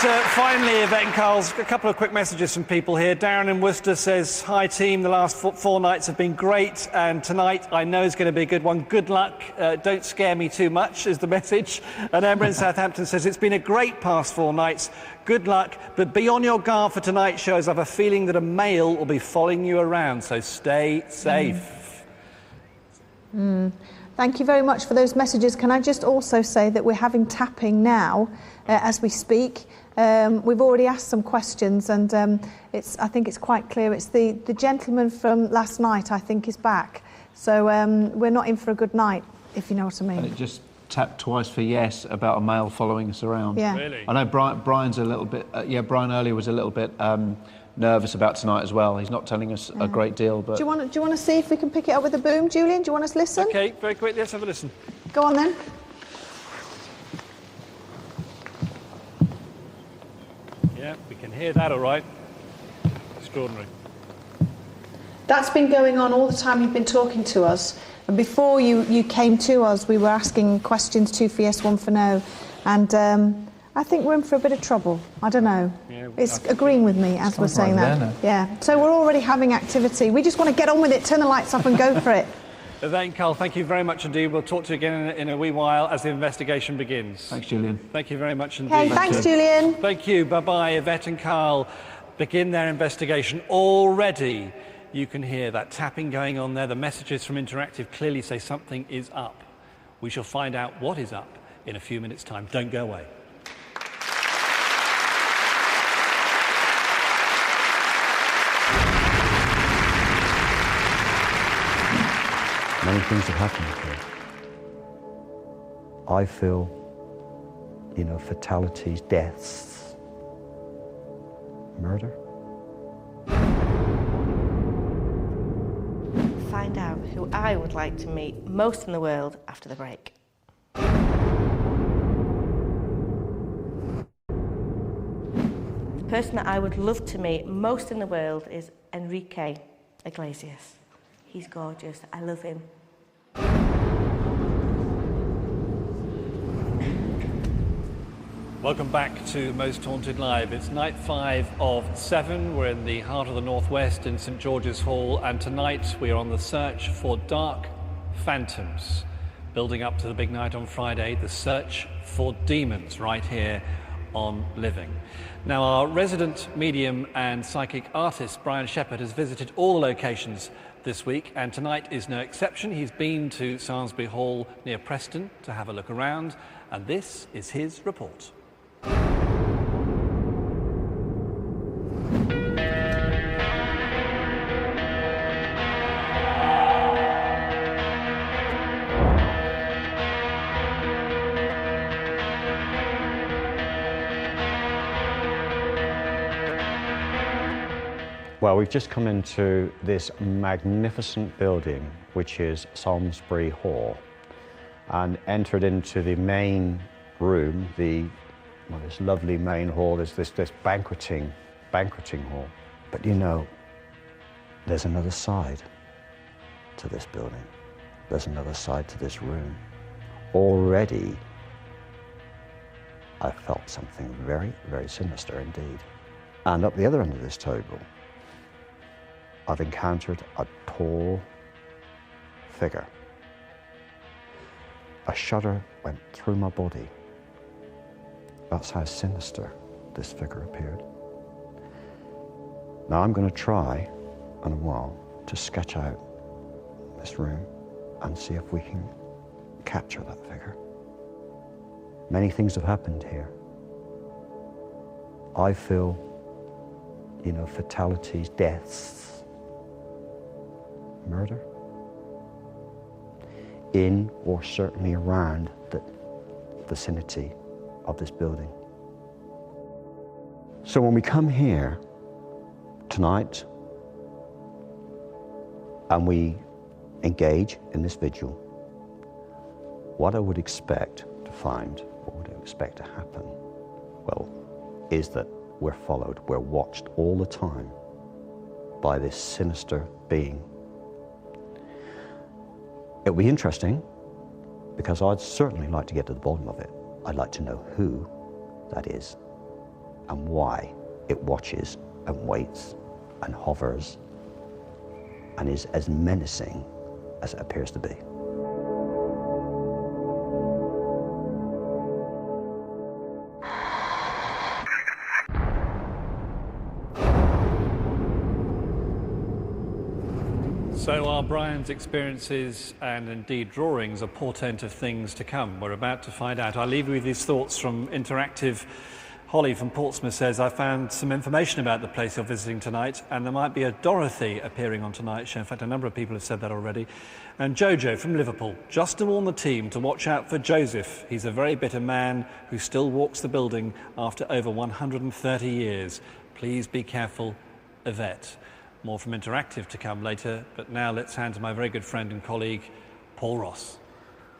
Finally, Yvette and Carl's, a couple of quick messages from people here. Darren in Worcester says, hi team, the last four nights have been great, and tonight I know is going to be a good one. Good luck, don't scare me too much, is the message. And Emma in Southampton says, it's been a great past 4 nights. Good luck, but be on your guard for tonight's show, as I have a feeling that a male will be following you around, so stay safe. Thank you very much for those messages. Can I just also say that we're having tapping now as we speak. We've already asked some questions, and I think it's quite clear. It's the gentleman from last night, I think, is back. So we're not in for a good night, if you know what I mean. And it just tapped twice for yes about a male following us around. Yeah. Really? I know Brian's a little bit... Brian earlier was a little bit nervous about tonight as well. He's not telling us a great deal, but... Do you want to see if we can pick it up with the boom, Julian? Do you want us to listen? OK, very quickly, let's have a listen. Go on then. Yeah, we can hear that all right. Extraordinary. That's been going on all the time you've been talking to us. And before you came to us, we were asking questions, 2 for yes, 1 for no. And I think we're in for a bit of trouble. I don't know. Yeah, it's agreeing with me as we're saying that. Yeah. So we're already having activity. We just want to get on with it, turn the lights off and go for it. Yvette and Carl, thank you very much indeed. We'll talk to you again in a wee while as the investigation begins. Thanks, Julian. Thank you very much indeed. Okay, thanks, Julian. Thank you. Bye-bye. Yvette and Carl begin their investigation. Already you can hear that tapping going on there. The messages from Interactive clearly say something is up. We shall find out what is up in a few minutes' time. Don't go away. Many things have happened here. I feel, fatalities, deaths, murder. Find out who I would like to meet most in the world after the break. The person that I would love to meet most in the world is Enrique Iglesias. He's gorgeous. I love him. Welcome back to Most Haunted Live. It's night 5 of 7. We're in the heart of the Northwest in St George's Hall, and tonight we are on the search for dark phantoms. Building up to the big night on Friday, the search for demons right here on Living. Now, our resident medium and psychic artist, Brian Shepherd, has visited all the locations this week, and tonight is no exception. He's been to Samlesbury Hall near Preston to have a look around, and this is his report. Well, we've just come into this magnificent building, which is Samlesbury Hall, and entered into the main room, this lovely main hall. There's this banqueting hall. But there's another side to this building. There's another side to this room. Already, I felt something very, very sinister indeed. And up the other end of this table, I've encountered a tall figure. A shudder went through my body. That's how sinister this figure appeared. Now I'm going to try, in a while, to sketch out this room and see if we can capture that figure. Many things have happened here. I feel, fatalities, deaths, murder in or certainly around the vicinity of this building. So when we come here tonight and we engage in this vigil, what I would expect to find, what would I expect to happen, well, is that we're followed, we're watched all the time by this sinister being. It'll be interesting because I'd certainly like to get to the bottom of it. I'd like to know who that is. and why it watches and waits and hovers and is as menacing as it appears to be. So are Brian's experiences and indeed drawings a portent of things to come? We're about to find out. I'll leave you with these thoughts from Interactive. Holly from Portsmouth says, I found some information about the place you're visiting tonight, and there might be a Dorothy appearing on tonight's show. In fact, a number of people have said that already. And Jojo from Liverpool, just to warn the team to watch out for Joseph. He's a very bitter man who still walks the building after over 130 years. Please be careful, Yvette. More from Interactive to come later, but now let's hand to my very good friend and colleague, Paul Ross.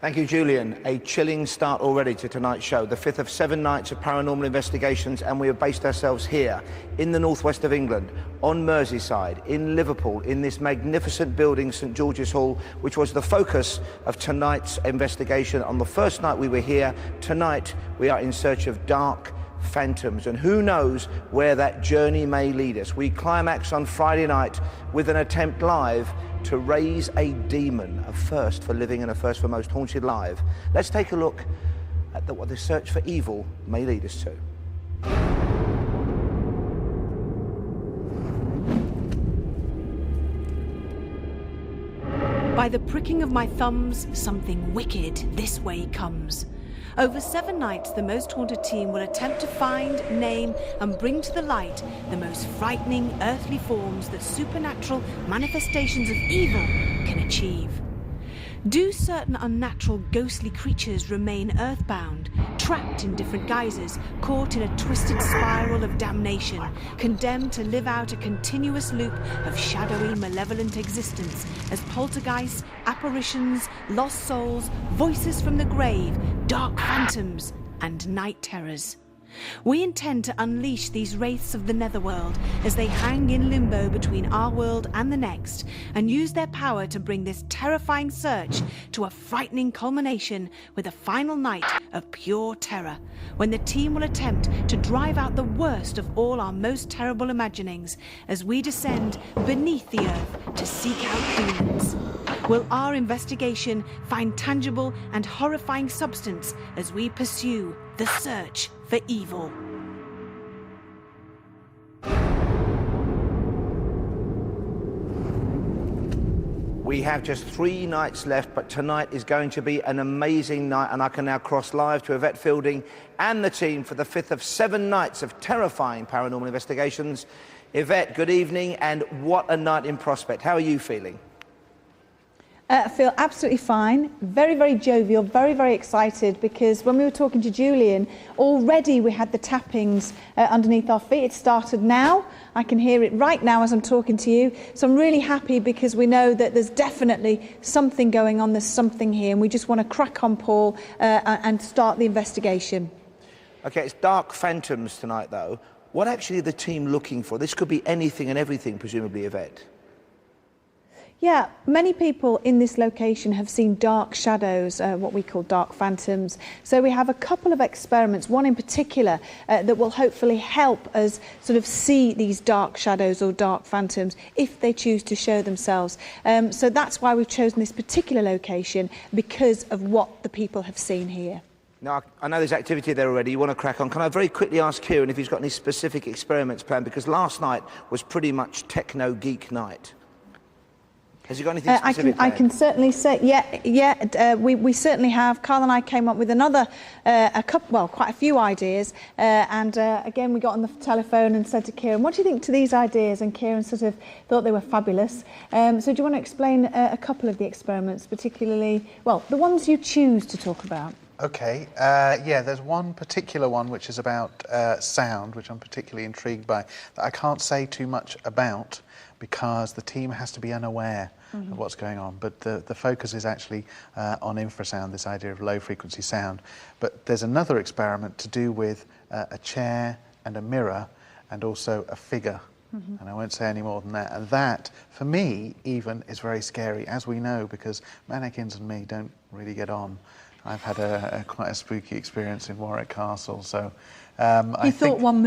Thank you, Julian. A chilling start already to tonight's show, the 5th of 7 nights of paranormal investigations, and we have based ourselves here in the northwest of England, on Merseyside, in Liverpool, in this magnificent building, St George's Hall, which was the focus of tonight's investigation. On the first night we were here, tonight we are in search of dark phantoms, and who knows where that journey may lead us. We climax on Friday night with an attempt live to raise a demon, a first for living and a first for Most Haunted Live. Let's take a look at what the search for evil may lead us to. By the pricking of my thumbs, something wicked this way comes. Over 7 nights, the Most Haunted team will attempt to find, name, and bring to the light the most frightening earthly forms that supernatural manifestations of evil can achieve. Do certain unnatural ghostly creatures remain earthbound, trapped in different guises, caught in a twisted spiral of damnation, condemned to live out a continuous loop of shadowy, malevolent existence as poltergeists, apparitions, lost souls, voices from the grave, dark phantoms, and night terrors? We intend to unleash these wraiths of the netherworld as they hang in limbo between our world and the next, and use their power to bring this terrifying search to a frightening culmination with a final night of pure terror, when the team will attempt to drive out the worst of all our most terrible imaginings as we descend beneath the earth to seek out demons. Will our investigation find tangible and horrifying substance as we pursue the search for evil? We have just 3 nights left, but tonight is going to be an amazing night, and I can now cross live to Yvette Fielding and the team for the 5th of 7 nights of terrifying paranormal investigations. Yvette, good evening, and what a night in prospect. How are you feeling? I feel absolutely fine, very, very jovial, very, very excited, because when we were talking to Julian, already we had the tappings underneath our feet. It started now. I can hear it right now as I'm talking to you. So I'm really happy because we know that there's definitely something going on, there's something here, and we just want to crack on, Paul, and start the investigation. Okay, it's dark phantoms tonight, though. What actually are the team looking for? This could be anything and everything, presumably, Yvette. Yeah, many people in this location have seen dark shadows, what we call dark phantoms. So we have a couple of experiments, one in particular, that will hopefully help us sort of see these dark shadows or dark phantoms if they choose to show themselves. So that's why we've chosen this particular location, because of what the people have seen here. Now, I know there's activity there already. You want to crack on. Can I very quickly ask Kieran if he's got any specific experiments planned? Because last night was pretty much techno-geek night. Has he got anything specific I can certainly say, we certainly have. Carl and I came up with another, quite a few ideas. Again, we got on the telephone and said to Kieran, what do you think to these ideas? And Kieran sort of thought they were fabulous. So do you want to explain a couple of the experiments, particularly, well, the ones you choose to talk about? Okay, yeah, there's one particular one which is about sound, which I'm particularly intrigued by, that I can't say too much about because the team has to be unaware of what's going on. But the focus is actually on infrasound, this idea of low-frequency sound. But there's another experiment to do with a chair and a mirror and also a figure. And I won't say any more than that. And that, for me, even, is very scary, as we know, because mannequins and me don't really get on. I've had quite a spooky experience in Warwick Castle, so I think...